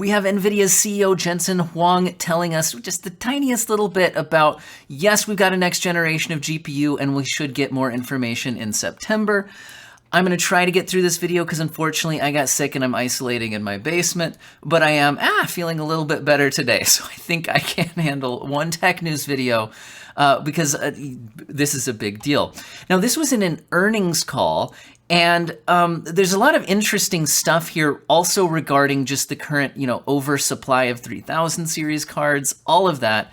we have Nvidia's CEO Jensen Huang telling us just the tiniest little bit about, yes, we've got a next generation of GPU and we should get more information in September. I'm going to try to get through this video because unfortunately I got sick and I'm isolating in my basement, but I am feeling a little bit better today. So I think I can handle one tech news video because this is a big deal. Now, this was in an earnings call, and there's a lot of interesting stuff here also regarding just the current, oversupply of 3000 series cards, all of that.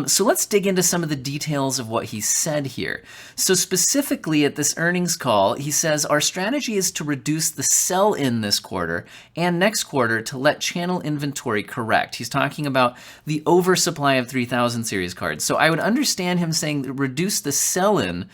So let's dig into some of the details of what he said here. So specifically at this earnings call, he says, our strategy is to reduce the sell-in this quarter and next quarter to let channel inventory correct. He's talking about the oversupply of 3000 series cards. So I would understand him saying reduce the sell-in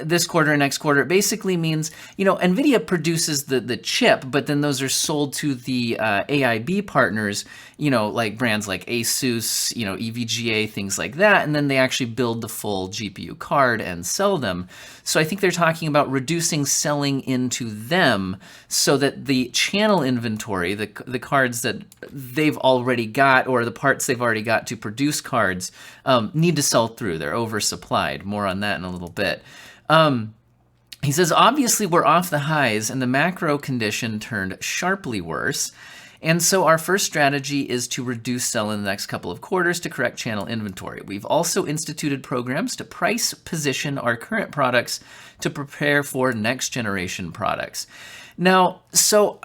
this quarter and next quarter. It basically means, Nvidia produces the chip, but then those are sold to the AIB partners, like brands like Asus, EVGA, things like that, and then they actually build the full GPU card and sell them. So I think they're talking about reducing selling into them so that the channel inventory, the cards that they've already got or the parts they've already got to produce cards, need to sell through. They're oversupplied. More on that in a little bit. He says, obviously we're off the highs and the macro condition turned sharply worse. And so our first strategy is to reduce sell in the next couple of quarters to correct channel inventory. We've also instituted programs to price position our current products to prepare for next generation products. Now, so,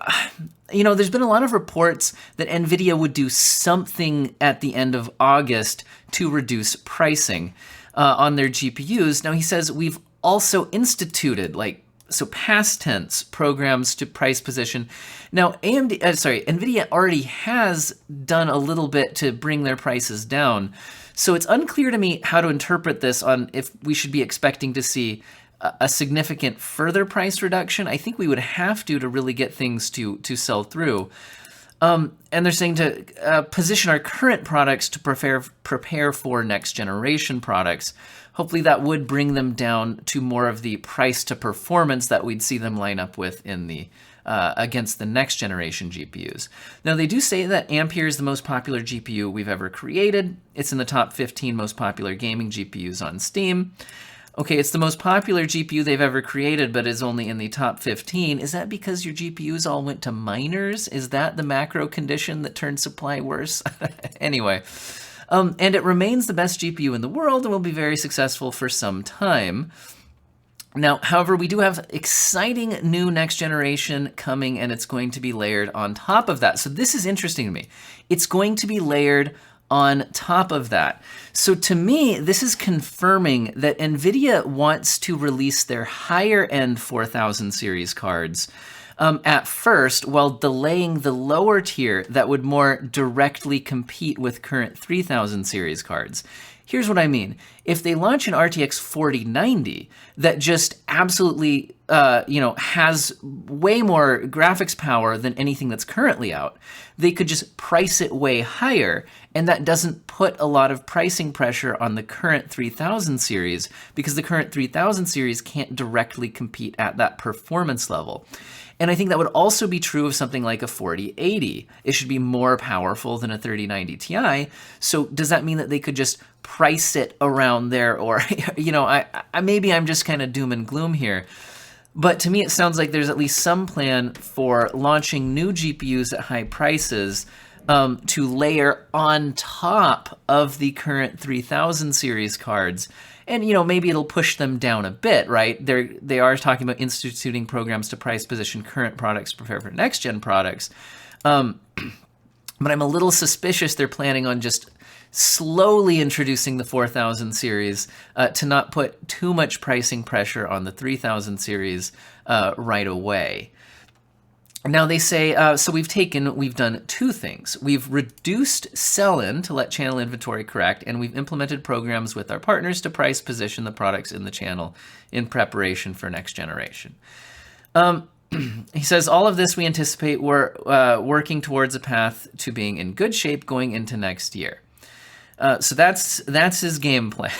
there's been a lot of reports that Nvidia would do something at the end of August to reduce pricing on their GPUs. Now, he says we've also instituted, past tense, programs to price position. Now, Nvidia already has done a little bit to bring their prices down. So it's unclear to me how to interpret this on if we should be expecting to see a significant further price reduction. I think we would have to really get things to sell through. And they're saying to position our current products to prepare for next generation products. Hopefully that would bring them down to more of the price to performance that we'd see them line up with in the against the next generation GPUs. Now, they do say that Ampere is the most popular GPU we've ever created. It's in the top 15 most popular gaming GPUs on Steam. Okay, it's the most popular GPU they've ever created, but is only in the top 15. Is that because your GPUs all went to miners? Is that the macro condition that turned supply worse? Anyway, and it remains the best GPU in the world and will be very successful for some time. Now, however, we do have exciting new next generation coming, and it's going to be layered on top of that. So this is interesting to me. It's going to be layered on top of that. So to me, this is confirming that Nvidia wants to release their higher end 4000 series cards at first, while delaying the lower tier that would more directly compete with current 3000 series cards. Here's what I mean. If they launch an RTX 4090 that just absolutely, has way more graphics power than anything that's currently out, they could just price it way higher, and that doesn't put a lot of pricing pressure on the current 3000 series because the current 3000 series can't directly compete at that performance level. And I think that would also be true of something like a 4080. It should be more powerful than a 3090 Ti. So does that mean that they could just price it around there? Or, maybe I'm just kind of doom and gloom here. But to me, it sounds like there's at least some plan for launching new GPUs at high prices to layer on top of the current 3000 series cards. And, maybe it'll push them down a bit, right? They are talking about instituting programs to price position current products to prepare for next-gen products. But I'm a little suspicious they're planning on just slowly introducing the 4000 series to not put too much pricing pressure on the 3000 series right away. Now they say, so we've done two things. We've reduced sell-in to let channel inventory correct, and we've implemented programs with our partners to price position the products in the channel in preparation for next generation. He says, all of this we anticipate we're working towards a path to being in good shape going into next year. So that's his game plan,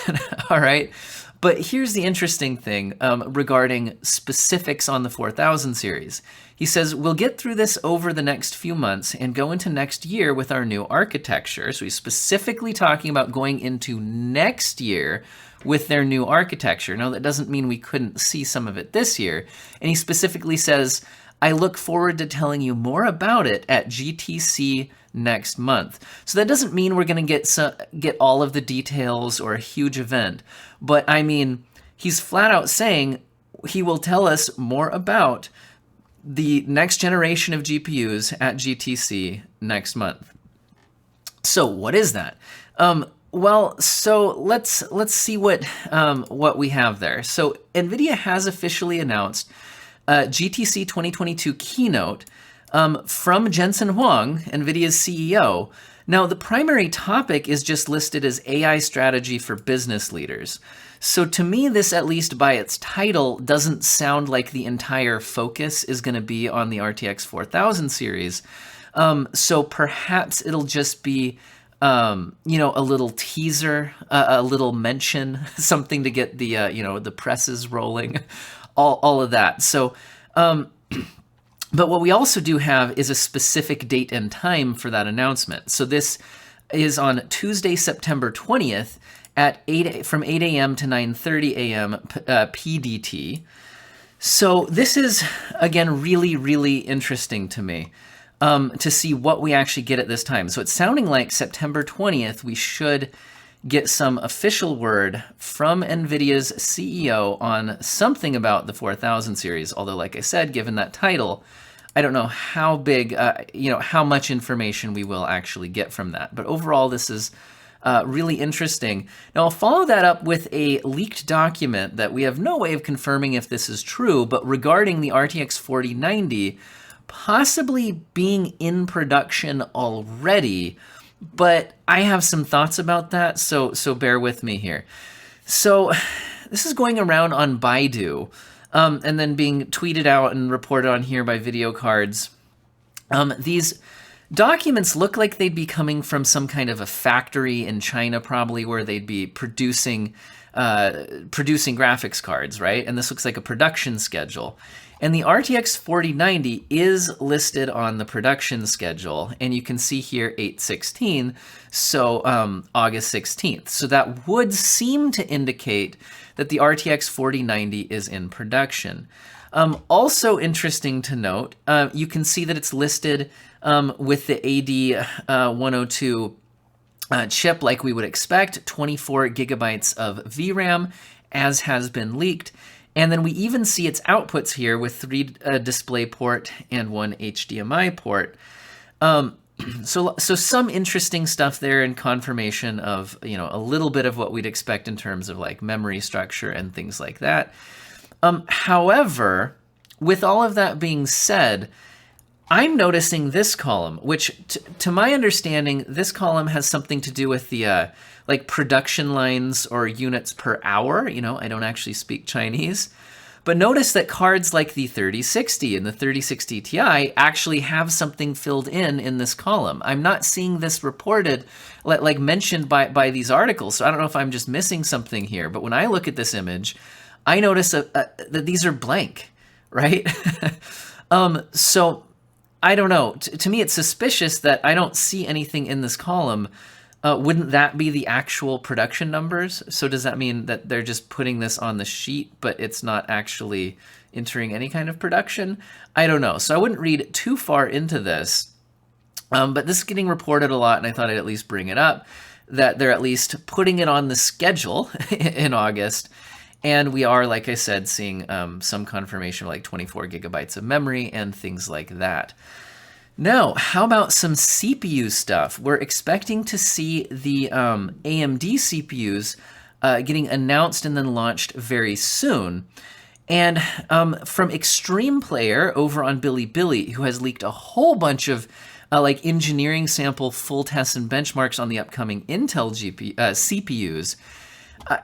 all right? But here's the interesting thing regarding specifics on the 4000 series. He says, we'll get through this over the next few months and go into next year with our new architecture. So he's specifically talking about going into next year with their new architecture. Now, that doesn't mean we couldn't see some of it this year. And he specifically says, I look forward to telling you more about it at GTC next month. So that doesn't mean we're going to get all of the details or a huge event. But I mean, he's flat out saying he will tell us more about the next generation of GPUs at GTC next month. So what is that? Well, so let's see what we have there. So Nvidia has officially announced GTC 2022 keynote from Jensen Huang, Nvidia's CEO. Now, the primary topic is just listed as AI strategy for business leaders. So to me, this, at least by its title, doesn't sound like the entire focus is going to be on the RTX 4000 series. So perhaps it'll just be, a little teaser, a little mention, something to get the, the presses rolling, all of that. So, but what we also do have is a specific date and time for that announcement. So this is on Tuesday, September 20th from 8 a.m. to 9:30 a.m. PDT. So this is, again, really, really interesting to me to see what we actually get at this time. So it's sounding like September 20th, we should get some official word from NVIDIA's CEO on something about the 4000 series. Although, like I said, given that title, I don't know how big, how much information we will actually get from that. But overall, this is really interesting. Now, I'll follow that up with a leaked document that we have no way of confirming if this is true, but regarding the RTX 4090 possibly being in production already. But I have some thoughts about that, so bear with me here. So this is going around on Baidu, and then being tweeted out and reported on here by Video Cards. These documents look like they'd be coming from some kind of a factory in China, probably, where they'd be producing graphics cards, right? And this looks like a production schedule. And the RTX 4090 is listed on the production schedule, and you can see here 8/16, so August 16th. So that would seem to indicate that the RTX 4090 is in production. Also interesting to note, you can see that it's listed with the AD102 chip like we would expect, 24 gigabytes of VRAM, as has been leaked. And then we even see its outputs here with 3 DisplayPort and 1 HDMI port. So some interesting stuff there and confirmation of, a little bit of what we'd expect in terms of like memory structure and things like that. However, with all of that being said, I'm noticing this column, which to my understanding, this column has something to do with the like production lines or units per hour. I don't actually speak Chinese. But notice that cards like the 3060 and the 3060 Ti actually have something filled in this column. I'm not seeing this reported, like mentioned by these articles, so I don't know if I'm just missing something here. But when I look at this image, I notice that these are blank, right? So I don't know. To me, it's suspicious that I don't see anything in this column. Wouldn't that be the actual production numbers? So does that mean that they're just putting this on the sheet, but it's not actually entering any kind of production? I don't know. So I wouldn't read too far into this. But this is getting reported a lot, and I thought I'd at least bring it up, that they're at least putting it on the schedule in August. And we are, like I said, seeing some confirmation of like 24 gigabytes of memory and things like that. Now, how about some CPU stuff? We're expecting to see the AMD CPUs getting announced and then launched very soon. And from Extreme Player over on Bilibili, who has leaked a whole bunch of like engineering sample full tests and benchmarks on the upcoming Intel CPUs,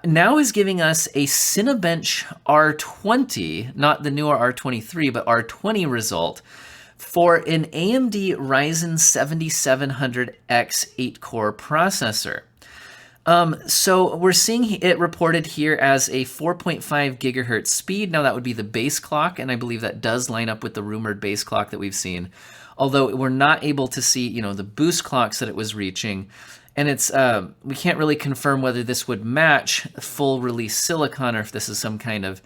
now is giving us a Cinebench R20, not the newer R23, but R20 result, for an AMD Ryzen 7700X 8-core processor. So we're seeing it reported here as a 4.5 gigahertz speed. Now that would be the base clock, and I believe that does line up with the rumored base clock that we've seen. Although we're not able to see, the boost clocks that it was reaching. And it's we can't really confirm whether this would match full release silicon or if this is some kind of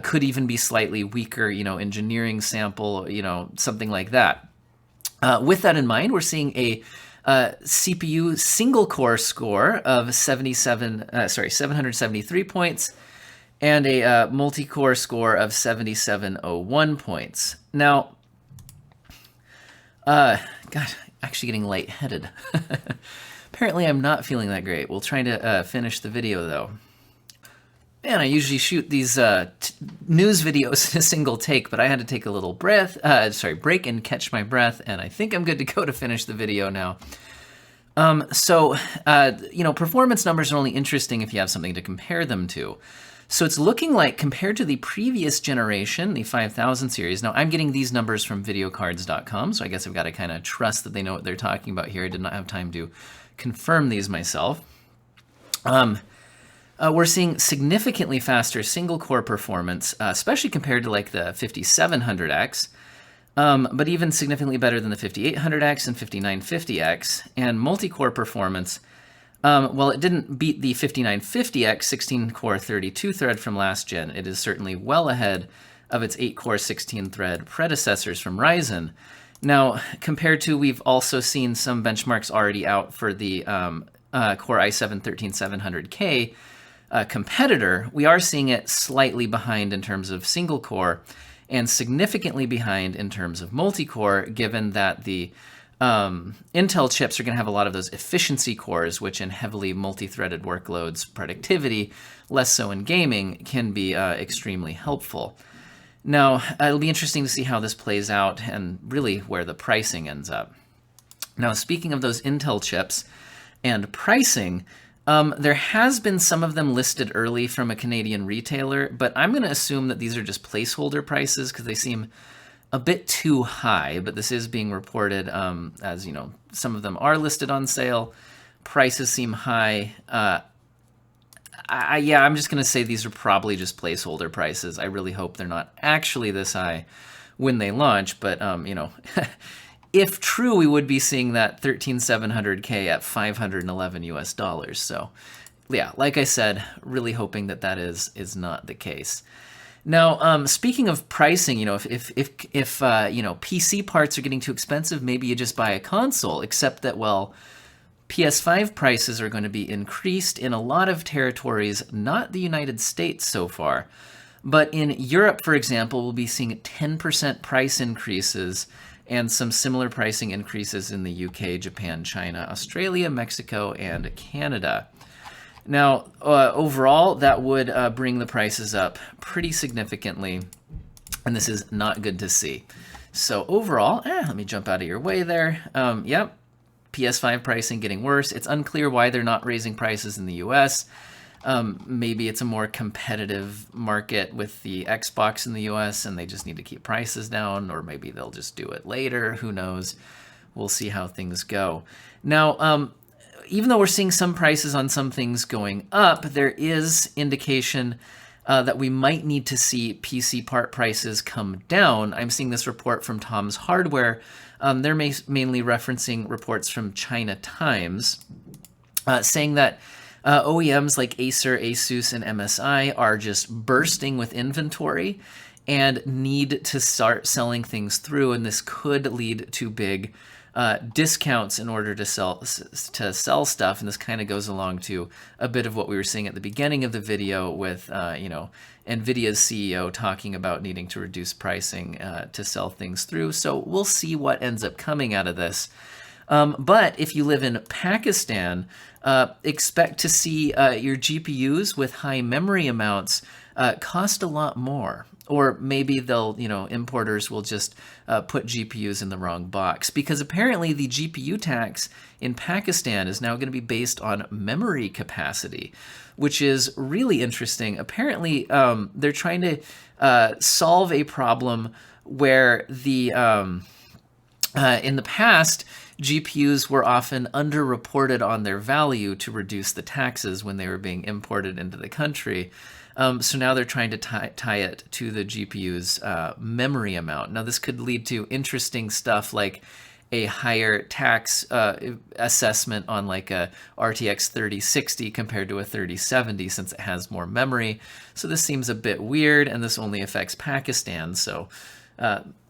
could even be slightly weaker, engineering sample, something like that. With that in mind, we're seeing a CPU single core score of 773 points and a multi-core score of 7701 points. Now, God, actually getting lightheaded. Apparently I'm not feeling that great. We'll try to finish the video though. Man, I usually shoot these news videos in a single take, but I had to take a little break and catch my breath, and I think I'm good to go to finish the video now. Performance numbers are only interesting if you have something to compare them to. So it's looking like, compared to the previous generation, the 5000 series, now I'm getting these numbers from videocards.com, so I guess I've got to kind of trust that they know what they're talking about here. I did not have time to confirm these myself. We're seeing significantly faster single-core performance, especially compared to like the 5700X, but even significantly better than the 5800X and 5950X. And multi-core performance, while it didn't beat the 5950X 16-core 32-thread from last gen, it is certainly well ahead of its 8-core 16-thread predecessors from Ryzen. Now, compared to, we've also seen some benchmarks already out for the Core i7-13700K, competitor, we are seeing it slightly behind in terms of single core and significantly behind in terms of multi-core, given that the Intel chips are going to have a lot of those efficiency cores, which in heavily multi-threaded workloads, productivity, less so in gaming, can be extremely helpful. Now, it'll be interesting to see how this plays out and really where the pricing ends up. Now, speaking of those Intel chips and pricing, there has been some of them listed early from a Canadian retailer, but I'm going to assume that these are just placeholder prices because they seem a bit too high, but this is being reported as, some of them are listed on sale. Prices seem high. I'm just going to say these are probably just placeholder prices. I really hope they're not actually this high when they launch, but, if true, we would be seeing that 13700K at $511 US. So, yeah, like I said, really hoping that that is not the case. Now, speaking of pricing, if PC parts are getting too expensive, maybe you just buy a console. Except that, well, PS5 prices are going to be increased in a lot of territories, not the United States so far, but in Europe, for example, we'll be seeing 10% price increases and some similar pricing increases in the UK, Japan, China, Australia, Mexico, and Canada. Now, overall, that would bring the prices up pretty significantly, and this is not good to see. So overall, let me jump out of your way there. Yep, PS5 pricing getting worse. It's unclear why they're not raising prices in the US. Maybe it's a more competitive market with the Xbox in the US and they just need to keep prices down, or maybe they'll just do it later. Who knows? We'll see how things go. Now, even though we're seeing some prices on some things going up, there is indication that we might need to see PC part prices come down. I'm seeing this report from Tom's Hardware. They're mainly referencing reports from China Times, saying that OEMs like Acer, Asus, and MSI are just bursting with inventory and need to start selling things through, and this could lead to big discounts in order to sell stuff. And this kind of goes along to a bit of what we were seeing at the beginning of the video with Nvidia's CEO talking about needing to reduce pricing to sell things through. So we'll see what ends up coming out of this. But if you live in Pakistan, expect to see your GPUs with high memory amounts cost a lot more. Or maybe they'll, importers will just put GPUs in the wrong box, because apparently the GPU tax in Pakistan is now going to be based on memory capacity, which is really interesting. Apparently, they're trying to solve a problem where the in the past, GPUs were often underreported on their value to reduce the taxes when they were being imported into the country. So now they're trying to tie it to the GPU's memory amount. Now, this could lead to interesting stuff like a higher tax assessment on like a RTX 3060 compared to a 3070 since it has more memory. So this seems a bit weird, and this only affects Pakistan. So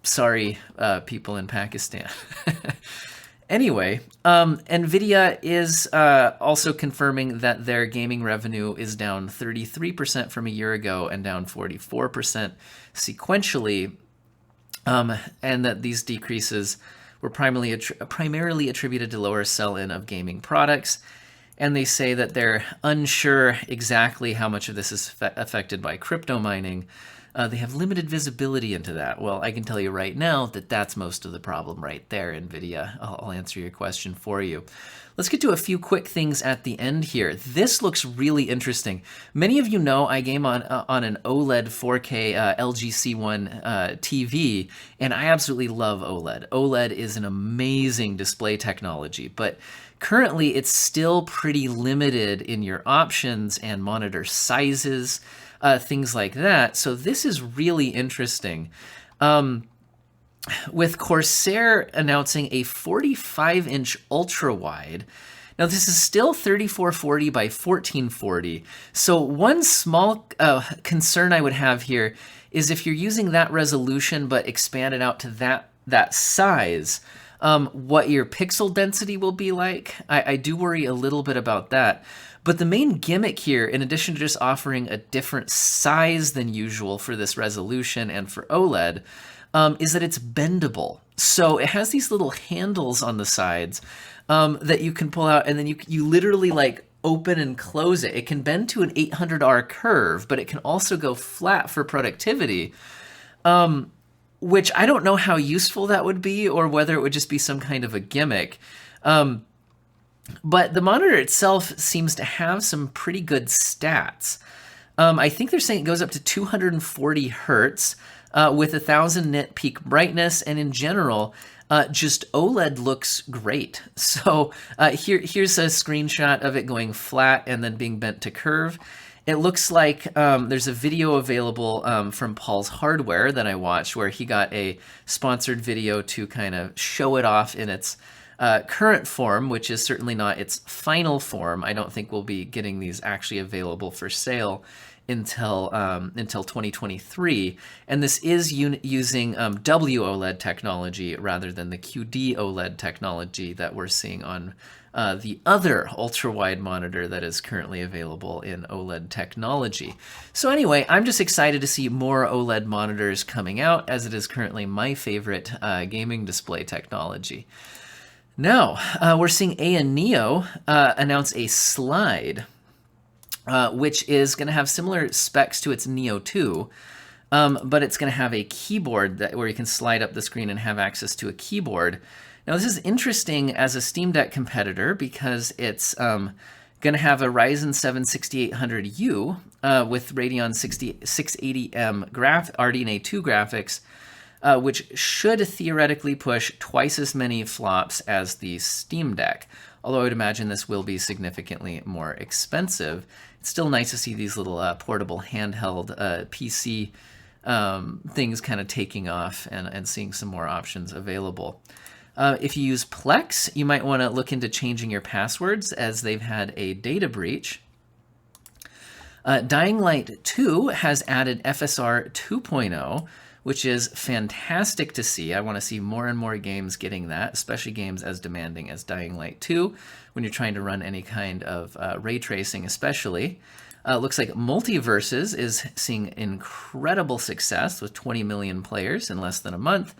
sorry, people in Pakistan. Anyway, Nvidia is also confirming that their gaming revenue is down 33% from a year ago and down 44% sequentially, and that these decreases were primarily attributed to lower sell-in of gaming products. And they say that they're unsure exactly how much of this is affected by crypto mining. They have limited visibility into that. Well, I can tell you right now that that's most of the problem right there, Nvidia. I'll answer your question for you. Let's get to a few quick things at the end here. This looks really interesting. Many of you know I game on an OLED 4K LG C1 TV, and I absolutely love OLED. OLED is an amazing display technology, but currently it's still pretty limited in your options and monitor sizes, things like that. So this is really interesting. With Corsair announcing a 45-inch ultra-wide. Now, this is still 3440 by 1440. So one small concern I would have here is if you're using that resolution but expand it out to that size, what your pixel density will be like. I do worry a little bit about that. But the main gimmick here, in addition to just offering a different size than usual for this resolution and for OLED, is that it's bendable. So it has these little handles on the sides that you can pull out, and then you literally like open and close it. It can bend to an 800R curve, but it can also go flat for productivity, which I don't know how useful that would be or whether it would just be some kind of a gimmick. But the monitor itself seems to have some pretty good stats. I think they're saying it goes up to 240 hertz. With 1000 nit peak brightness, and in general, just OLED looks great. So here's a screenshot of it going flat and then being bent to curve. It looks like there's a video available from Paul's Hardware that I watched where he got a sponsored video to kind of show it off in its current form, which is certainly not its final form. I don't think we'll be getting these actually available for sale until 2023, and this is using WOLED technology rather than the QD OLED technology that we're seeing on the other ultra-wide monitor that is currently available in OLED technology. So anyway, I'm just excited to see more OLED monitors coming out, as it is currently my favorite gaming display technology. Now, we're seeing Neo announce a slide, which is going to have similar specs to its Neo 2, but it's going to have a keyboard where you can slide up the screen and have access to a keyboard. Now, this is interesting as a Steam Deck competitor because it's going to have a Ryzen 7 6800U with Radeon 680M RDNA 2 graphics, which should theoretically push twice as many flops as the Steam Deck. Although I would imagine this will be significantly more expensive. It's still nice to see these little portable handheld PC things kind of taking off and seeing some more options available. If you use Plex, you might want to look into changing your passwords as they've had a data breach. Dying Light 2 has added FSR 2.0, which is fantastic to see. I want to see more and more games getting that, especially games as demanding as Dying Light 2, when you're trying to run any kind of ray tracing especially. Looks like MultiVersus is seeing incredible success with 20 million players in less than a month.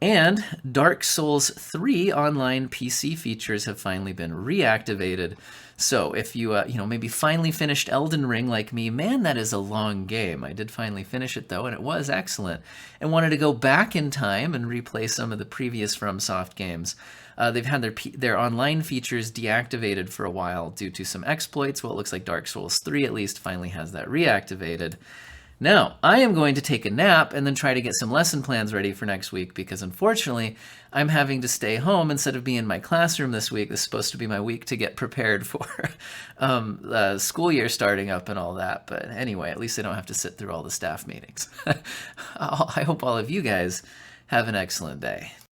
And Dark Souls 3 online PC features have finally been reactivated. So if you, maybe finally finished Elden Ring like me, man, that is a long game. I did finally finish it though, and it was excellent. And wanted to go back in time and replay some of the previous FromSoft games. They've had their online features deactivated for a while due to some exploits. Well, it looks like Dark Souls 3 at least finally has that reactivated. Now, I am going to take a nap and then try to get some lesson plans ready for next week because unfortunately, I'm having to stay home instead of being in my classroom this week. This is supposed to be my week to get prepared for the school year starting up and all that. But anyway, at least I don't have to sit through all the staff meetings. I hope all of you guys have an excellent day.